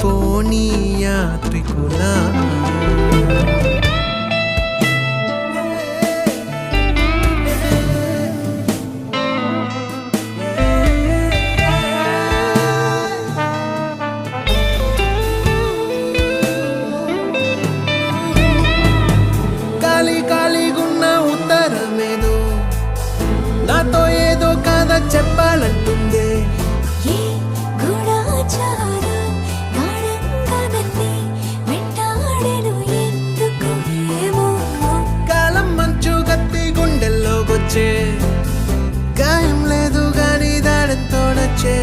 పోనీ యాత్రికులా ఖాళీగున్న ఉత్తరమేదో నాతో ఏదో కథ చెప్పాలంటుందే కాలం మంచు కత్తి గుండెల్లోకొచ్చే గాయం లేదు గాని దాడంతో నచ్చే